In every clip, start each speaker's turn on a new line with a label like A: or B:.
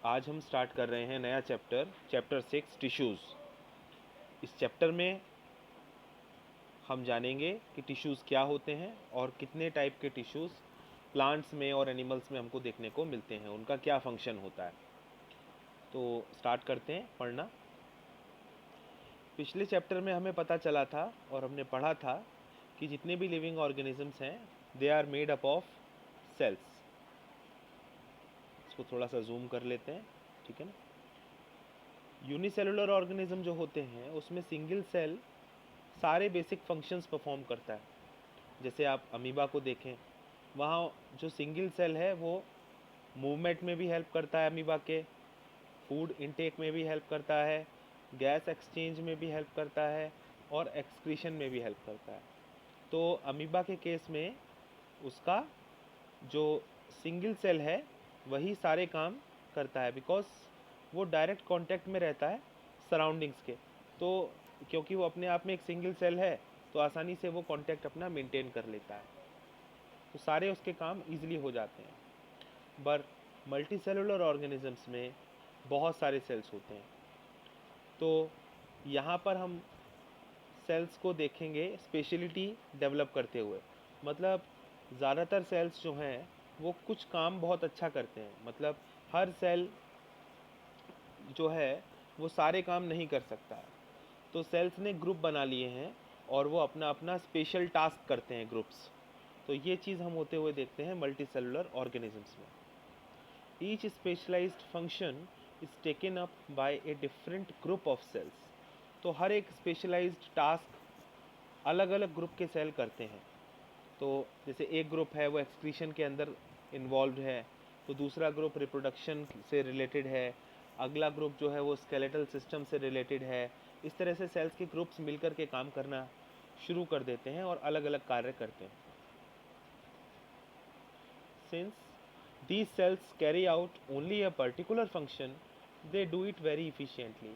A: आज हम स्टार्ट कर रहे हैं नया चैप्टर 6 टिश्यूज़। इस चैप्टर में हम जानेंगे कि टिश्यूज़ क्या होते हैं और कितने टाइप के टिश्यूज़ प्लांट्स में और एनिमल्स में हमको देखने को मिलते हैं, उनका क्या फंक्शन होता है। तो स्टार्ट करते हैं पढ़ना। पिछले चैप्टर में हमें पता चला था और हमने पढ़ा था कि जितने भी लिविंग ऑर्गेनिजम्स हैं they are made up of cells. इसको थोड़ा सा जूम कर लेते हैं, ठीक है ना। यूनिसेलुलर ऑर्गेनिज्म जो होते हैं उसमें सिंगल सेल सारे बेसिक फंक्शंस परफॉर्म करता है। जैसे आप अमीबा को देखें, वहाँ जो सिंगल सेल है वो मूवमेंट में भी हेल्प करता है अमीबा के, फूड इनटेक में भी हेल्प करता है, गैस एक्सचेंज में भी हेल्प करता है और एक्सक्रीशन में भी हेल्प करता है। तो अमीबा के केस में उसका जो सिंगल सेल है वही सारे काम करता है, बिकॉज वो डायरेक्ट कांटेक्ट में रहता है सराउंडिंग्स के। तो क्योंकि वो अपने आप में एक सिंगल सेल है तो आसानी से वो कांटेक्ट अपना मेंटेन कर लेता है, तो सारे उसके काम इजीली हो जाते हैं। पर मल्टी सेलुलर ऑर्गेनिजम्स में बहुत सारे सेल्स होते हैं। तो यहाँ पर हम सेल्स को देखेंगे स्पेशलिटी डेवलप करते हुए। मतलब ज़्यादातर सेल्स जो हैं वो कुछ काम बहुत अच्छा करते हैं, मतलब हर सेल जो है वो सारे काम नहीं कर सकता है। तो सेल्स ने ग्रुप बना लिए हैं और वो अपना अपना स्पेशल टास्क करते हैं ग्रुप्स। तो ये चीज़ हम होते हुए देखते हैं मल्टी सेलुलर ऑर्गेनिजम्स में। Each specialised function is taken up by a different group of cells. तो हर एक स्पेशलाइज्ड टास्क अलग अलग ग्रुप के सेल करते हैं। तो जैसे एक ग्रुप है वो एक्सक्रीशन के अंदर इन्वॉल्व है, तो दूसरा ग्रुप रिप्रोडक्शन से रिलेटेड है, अगला ग्रुप जो है वो स्केलेटल सिस्टम से रिलेटेड है। इस तरह से सेल्स के ग्रुप्स मिलकर के काम करना शुरू कर देते हैं और अलग अलग कार्य करते हैं। Since these cells carry out only a particular function, they do it very efficiently।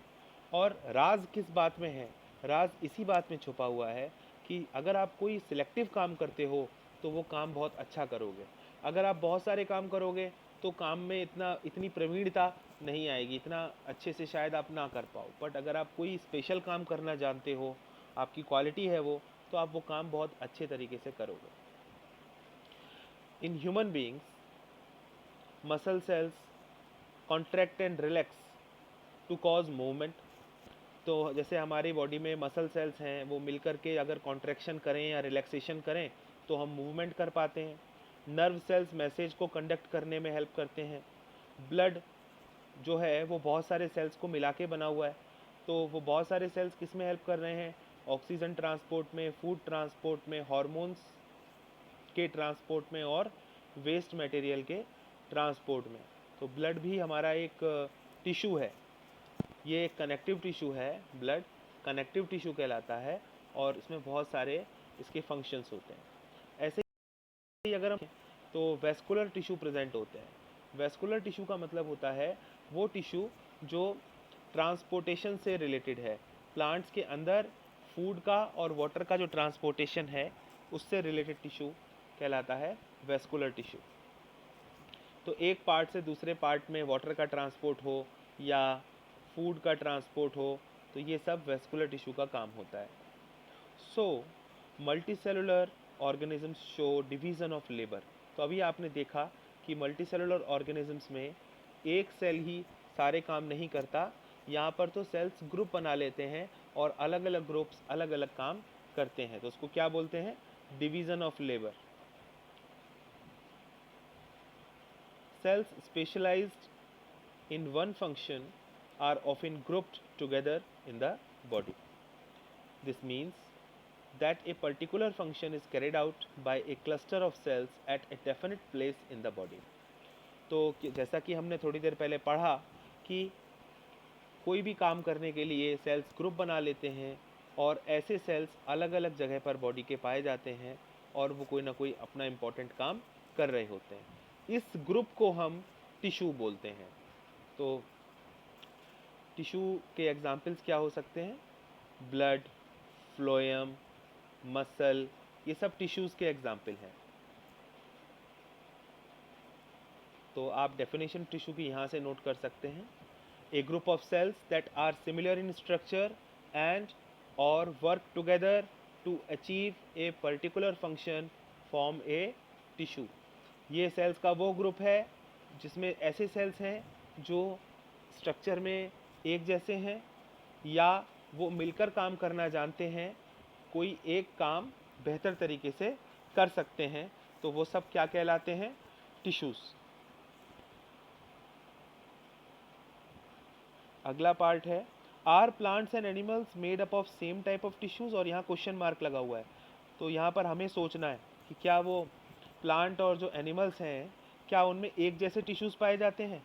A: और राज किस बात में है? राज इसी बात में छुपा हुआ है कि अगर आप कोई सिलेक्टिव काम करते हो तो वो काम बहुत अच्छा करोगे। अगर आप बहुत सारे काम करोगे तो काम में इतनी प्रवीणता नहीं आएगी, इतना अच्छे से शायद आप ना कर पाओ। बट अगर आप कोई स्पेशल काम करना जानते हो, आपकी क्वालिटी है वो, तो आप वो काम बहुत अच्छे तरीके से करोगे। In human beings muscle cells contract and relax to cause movement. तो जैसे हमारी बॉडी में मसल सेल्स हैं वो मिलकर के अगर कॉन्ट्रैक्शन करें या रिलैक्सेशन करें तो हम मूवमेंट कर पाते हैं। नर्व सेल्स मैसेज को कंडक्ट करने में हेल्प करते हैं। ब्लड जो है वो बहुत सारे सेल्स को मिला के बना हुआ है, तो वो बहुत सारे सेल्स किस में हेल्प कर रहे हैं? ऑक्सीजन ट्रांसपोर्ट में, फूड ट्रांसपोर्ट में, हार्मोन्स के ट्रांसपोर्ट में और वेस्ट मटेरियल के ट्रांसपोर्ट में। तो ब्लड भी हमारा एक टिश्यू है, ये एक कनेक्टिव टिश्यू है। ब्लड कनेक्टिव टिश्यू कहलाता है और इसमें बहुत सारे इसके फंक्शंस होते हैं। ऐसे ही अगर हम तो वेस्कुलर टिश्यू प्रेजेंट होते हैं। वेस्कुलर टिश्यू का मतलब होता है वो टिश्यू जो ट्रांसपोर्टेशन से रिलेटेड है। प्लांट्स के अंदर फूड का और वाटर का जो ट्रांसपोर्टेशन है उससे रिलेटेड टिश्यू कहलाता है वेस्कुलर टिश्यू। तो एक पार्ट से दूसरे पार्ट में वाटर का ट्रांसपोर्ट हो या फूड का ट्रांसपोर्ट हो, तो ये सब वेस्कुलर टिश्यू का काम होता है। So multicellular organisms show division of labour. तो अभी आपने देखा कि मल्टीसेलुलर ऑर्गेनिजम्स में एक सेल ही सारे काम नहीं करता, यहाँ पर तो सेल्स ग्रुप बना लेते हैं और अलग अलग ग्रुप्स अलग अलग काम करते हैं। तो उसको क्या बोलते हैं? Division of labour. Cells specialized in one function are often grouped together in the body. This means that a particular function is carried out by a cluster of cells at a definite place in the body. तो जैसा कि हमने थोड़ी देर पहले पढ़ा कि कोई भी काम करने के लिए सेल्स ग्रुप बना लेते हैं और ऐसे सेल्स अलग अलग जगह पर बॉडी के पाए जाते हैं और वो कोई ना कोई अपना इम्पोर्टेंट काम कर रहे होते हैं। इस ग्रुप को हम टिश्यू बोलते हैं। तो टिश्यू के एग्जाम्पल्स क्या हो सकते हैं? ब्लड, फ्लोएम, मसल, ये सब टिश्यूज़ के एग्जाम्पल हैं। तो आप डेफिनेशन टिश्यू की यहाँ से नोट कर सकते हैं। A group of cells that are similar in structure and और work together to achieve a particular function form a tissue. ये सेल्स का वो ग्रुप है जिसमें ऐसे सेल्स हैं जो स्ट्रक्चर में एक जैसे हैं या वो मिलकर काम करना जानते हैं, कोई एक काम बेहतर तरीके से कर सकते हैं, तो वो सब क्या कहलाते हैं? टिश्यूज़। अगला पार्ट है, are plants and animals made up of same type of tissues, और यहाँ क्वेश्चन मार्क लगा हुआ है। तो यहाँ पर हमें सोचना है कि क्या वो प्लांट और जो एनिमल्स हैं, क्या उनमें एक जैसे टिश्यूज़ पाए जाते हैं?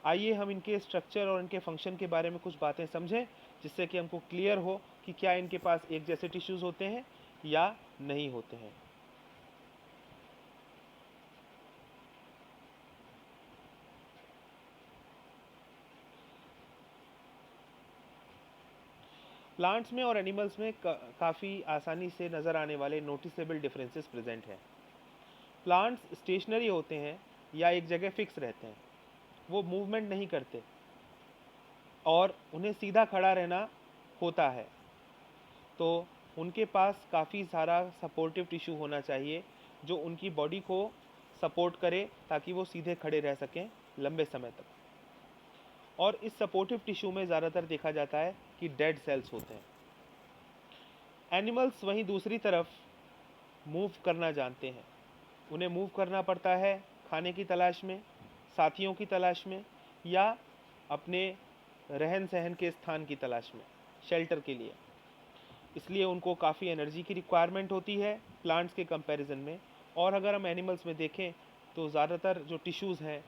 A: आइए हम इनके स्ट्रक्चर और इनके फंक्शन के बारे में कुछ बातें समझें, जिससे कि हमको क्लियर हो कि क्या इनके पास एक जैसे टिश्यूज़ होते हैं या नहीं होते हैं। प्लांट्स में और एनिमल्स में काफ़ी आसानी से नज़र आने वाले नोटिसेबल डिफरेंसेस प्रेजेंट हैं। प्लांट्स स्टेशनरी होते हैं या एक जगह फिक्स रहते हैं, वो मूवमेंट नहीं करते और उन्हें सीधा खड़ा रहना होता है, तो उनके पास काफ़ी सारा सपोर्टिव टिश्यू होना चाहिए जो उनकी बॉडी को सपोर्ट करे ताकि वो सीधे खड़े रह सकें लंबे समय तक। और इस सपोर्टिव टिश्यू में ज़्यादातर देखा जाता है कि डेड सेल्स होते हैं। एनिमल्स वहीं दूसरी तरफ मूव करना जानते हैं, उन्हें मूव करना पड़ता है खाने की तलाश में, साथियों की तलाश में, या अपने रहन सहन के स्थान की तलाश में, शेल्टर के लिए। इसलिए उनको काफ़ी एनर्जी की रिक्वायरमेंट होती है प्लांट्स के कंपैरिजन में। और अगर हम एनिमल्स में देखें तो ज़्यादातर जो टिश्यूज़ हैं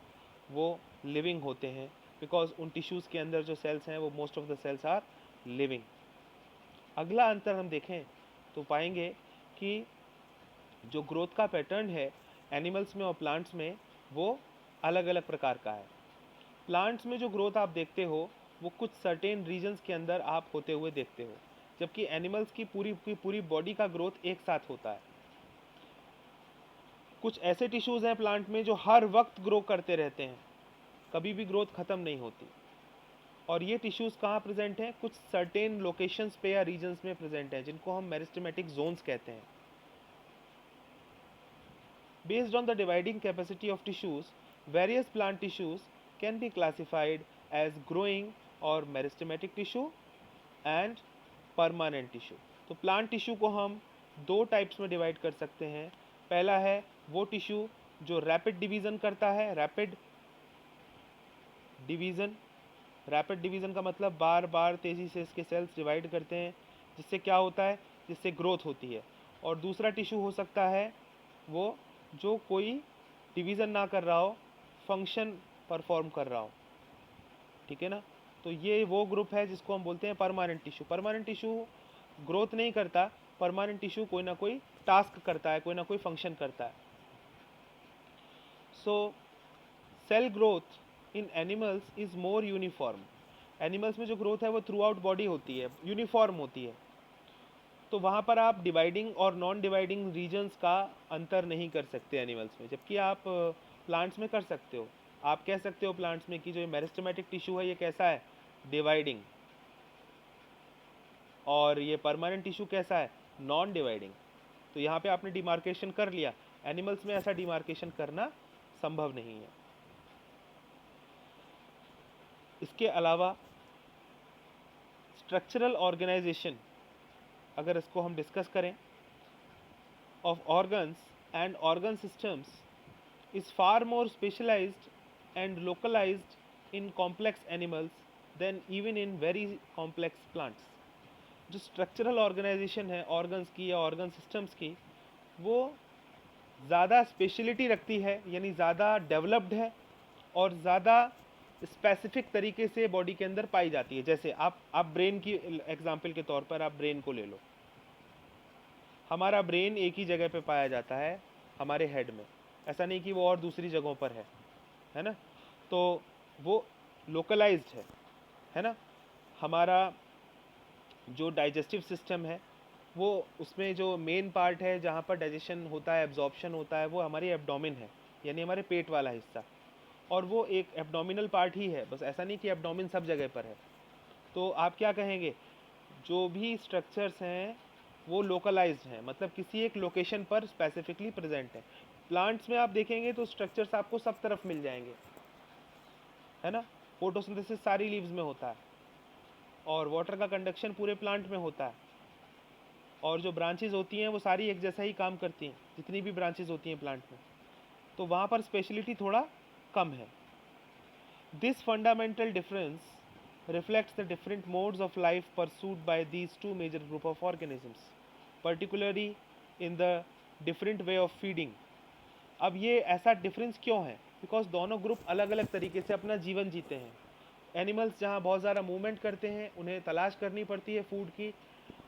A: वो लिविंग होते हैं, बिकॉज उन टिश्यूज़ के अंदर जो सेल्स हैं वो most of the cells are living. अगला अंतर हम देखें तो पाएंगे कि जो ग्रोथ का पैटर्न है एनिमल्स में और प्लांट्स में वो अलग अलग प्रकार का है। प्लांट्स में जो ग्रोथ आप देखते हो वो कुछ सर्टेन रीजन्स के अंदर आप होते हुए देखते हो, जबकि एनिमल्स की पूरी बॉडी का ग्रोथ एक साथ होता है। कुछ ऐसे टिश्यूज़ हैं प्लांट में जो हर वक्त ग्रो करते रहते हैं, कभी भी ग्रोथ ख़त्म नहीं होती। और ये टिश्यूज़ कहाँ प्रेजेंट हैं? कुछ सर्टेन लोकेशंस पे या रीजन्स में प्रेजेंट हैं, जिनको हम मेरिस्टेमेटिक जोन्स कहते हैं। Based on the dividing capacity of tissues, various plant tissues can be classified as growing or meristematic tissue and permanent tissue. तो प्लांट टिश्यू को हम दो टाइप्स में डिवाइड कर सकते हैं। पहला है वो टिश्यू जो रैपिड डिवीज़न करता है, रैपिड डिवीज़न। रैपिड डिवीज़न का मतलब बार बार तेज़ी से इसके सेल्स डिवाइड करते हैं, जिससे क्या होता है? जिससे ग्रोथ होती है। और दूसरा टिश्यू हो सकता है वो जो कोई डिवीज़न ना कर रहा हो, फंक्शन परफॉर्म कर रहा हो, ठीक है ना। तो ये वो ग्रुप है जिसको हम बोलते हैं permanent tissue. Permanent tissue growth नहीं करता, परमानेंट टिश्यू कोई ना कोई टास्क करता है, कोई ना कोई फंक्शन करता है। So cell growth in animals is more uniform. Animals में जो ग्रोथ है वो थ्रू आउट बॉडी होती है, यूनिफॉर्म होती है। तो वहाँ पर आप डिवाइडिंग और नॉन डिवाइडिंग रीजन्स का अंतर नहीं कर सकते एनिमल्स में, जबकि आप प्लांट्स में कर सकते हो। आप कह सकते हो प्लांट्स में कि जो मेरिस्टेमेटिक टिश्यू है ये कैसा है? डिवाइडिंग। और ये परमानेंट टिश्यू कैसा है? Non dividing. तो यहाँ पे आपने डिमार्केशन कर लिया। एनिमल्स में ऐसा डिमार्केशन करना संभव नहीं है। इसके अलावा स्ट्रक्चरल ऑर्गेनाइजेशन, अगर इसको हम डिस्कस करें, of organs and organ systems is far more specialized and localized in complex animals than even in very complex plants. जो स्ट्रक्चरल ऑर्गेनाइजेशन है ऑर्गन्स की या ऑर्गन सिस्टम्स की, वो ज़्यादा स्पेशलिटी रखती है, यानी ज़्यादा डेवलप्ड है और ज़्यादा स्पेसिफिक तरीके से बॉडी के अंदर पाई जाती है। जैसे आप ब्रेन की एग्जांपल के तौर पर आप ब्रेन को ले लो। हमारा ब्रेन एक ही जगह पे पाया जाता है, हमारे हेड में। ऐसा नहीं कि वो और दूसरी जगहों पर है ना। तो वो लोकलाइज्ड है ना। हमारा जो डाइजेस्टिव सिस्टम है वो उसमें जो मेन पार्ट है जहाँ पर डाइजेशन होता है, एब्जॉर्प्शन होता है, वो हमारी एब्डोमेन है। यानी हमारे पेट वाला हिस्सा, और वो एक एब्डोमिनल पार्ट ही है, बस ऐसा नहीं कि एब्डोमिन सब जगह पर है। तो आप क्या कहेंगे, जो भी स्ट्रक्चर्स हैं वो लोकलाइज्ड हैं, मतलब किसी एक लोकेशन पर स्पेसिफिकली प्रेजेंट है। प्लांट्स में आप देखेंगे तो स्ट्रक्चर्स आपको सब तरफ मिल जाएंगे, है ना। फोटोसिंथेसिस सारी लीव्स में होता है, और वाटर का कंडक्शन पूरे प्लांट में होता है, और जो ब्रांचेज होती हैं वो सारी एक जैसा ही काम करती हैं, जितनी भी ब्रांचेज होती हैं प्लांट में, तो वहाँ पर स्पेशलिटी थोड़ा कम है। This fundamental difference reflects the different modes of life pursued by these two major group of organisms, particularly in the different way of feeding. अब ये ऐसा डिफरेंस क्यों है, बिकॉज दोनों ग्रुप अलग अलग तरीके से अपना जीवन जीते हैं। एनिमल्स जहाँ बहुत ज़्यादा मूवमेंट करते हैं, उन्हें तलाश करनी पड़ती है फूड की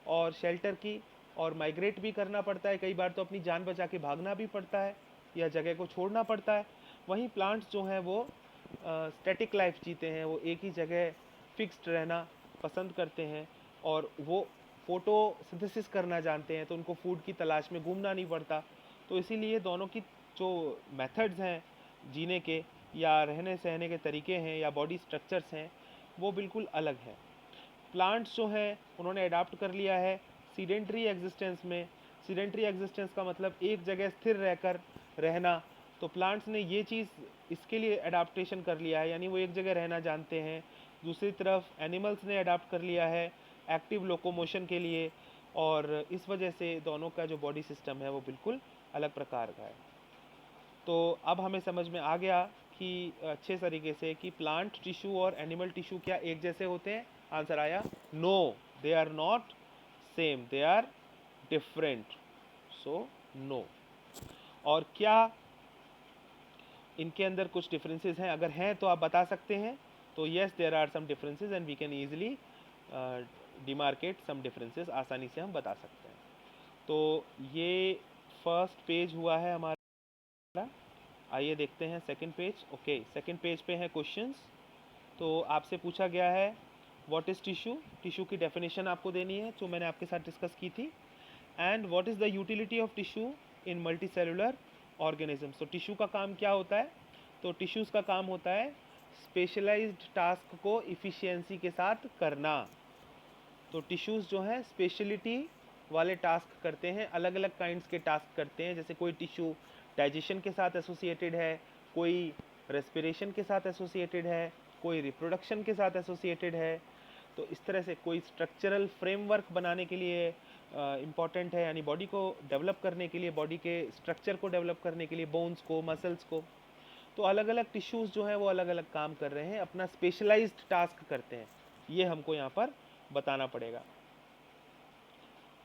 A: और शेल्टर की, और माइग्रेट भी करना पड़ता है, कई बार तो अपनी जान बचा के भागना भी पड़ता है या जगह को छोड़ना पड़ता है। वहीं प्लांट्स जो हैं वो स्टैटिक लाइफ जीते हैं, वो एक ही जगह फिक्स्ड रहना पसंद करते हैं, और वो फोटोसिंथेसिस करना जानते हैं, तो उनको फूड की तलाश में घूमना नहीं पड़ता। तो इसीलिए दोनों की जो मेथड्स हैं जीने के या रहने सहने के तरीके हैं या बॉडी स्ट्रक्चर्स हैं, वो बिल्कुल अलग हैं। प्लांट्स जो हैं उन्होंने अडाप्ट कर लिया है सीडेंट्री एग्जिस्टेंस में। सीडेंट्री एग्जिस्टेंस का मतलब एक जगह स्थिर रहकर रहना, तो प्लांट्स ने ये चीज़ इसके लिए अडाप्टेशन कर लिया है, यानी वो एक जगह रहना जानते हैं। दूसरी तरफ एनिमल्स ने अडाप्ट कर लिया है एक्टिव लोकोमोशन के लिए, और इस वजह से दोनों का जो बॉडी सिस्टम है वो बिल्कुल अलग प्रकार का है। तो अब हमें समझ में आ गया कि अच्छे तरीके से कि प्लांट टिश्यू और एनिमल टिश्यू क्या एक जैसे होते हैं। आंसर आया no, they are not same, they are different, so no. और क्या इनके अंदर कुछ डिफरेंसेस हैं, अगर हैं तो आप बता सकते हैं। तो yes, there are some differences and we can easily demarcate some differences, आसानी से हम बता सकते हैं। तो ये फर्स्ट पेज हुआ है हमारा। आइए देखते हैं second page. Okay, second page पे है क्वेश्चंस। तो आपसे पूछा गया है व्हाट इज़ टिश्यू, टिश्यू की डेफिनेशन आपको देनी है जो मैंने आपके साथ डिस्कस की थी, and what is the utility of tissue in multi cellular organism. तो टिश्यू का काम क्या होता है, तो टिश्यूज़ का काम होता है स्पेशलाइज्ड टास्क को इफ़िशियंसी के साथ करना। तो टिश्यूज़ जो हैं स्पेशलिटी वाले टास्क करते हैं, अलग अलग काइंड्स के टास्क करते हैं। जैसे कोई टिश्यू डाइजेशन के साथ एसोसिएटेड है, कोई रेस्पिरेशन के साथ एसोसिएटेड है, कोई रिप्रोडक्शन के साथ एसोसिएटेड है। तो इस तरह से कोई स्ट्रक्चरल फ्रेमवर्क बनाने के लिए इम्पॉर्टेंट है, यानी बॉडी को डेवलप करने के लिए, बॉडी के स्ट्रक्चर को डेवलप करने के लिए, बोन्स को, मसल्स को। तो अलग अलग टिश्यूज़ जो हैं वो अलग अलग काम कर रहे हैं, अपना स्पेशलाइज्ड टास्क करते हैं, ये हमको यहाँ पर बताना पड़ेगा।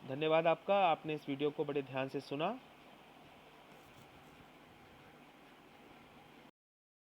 A: धन्यवाद आपका, आपने इस वीडियो को बड़े ध्यान से सुना।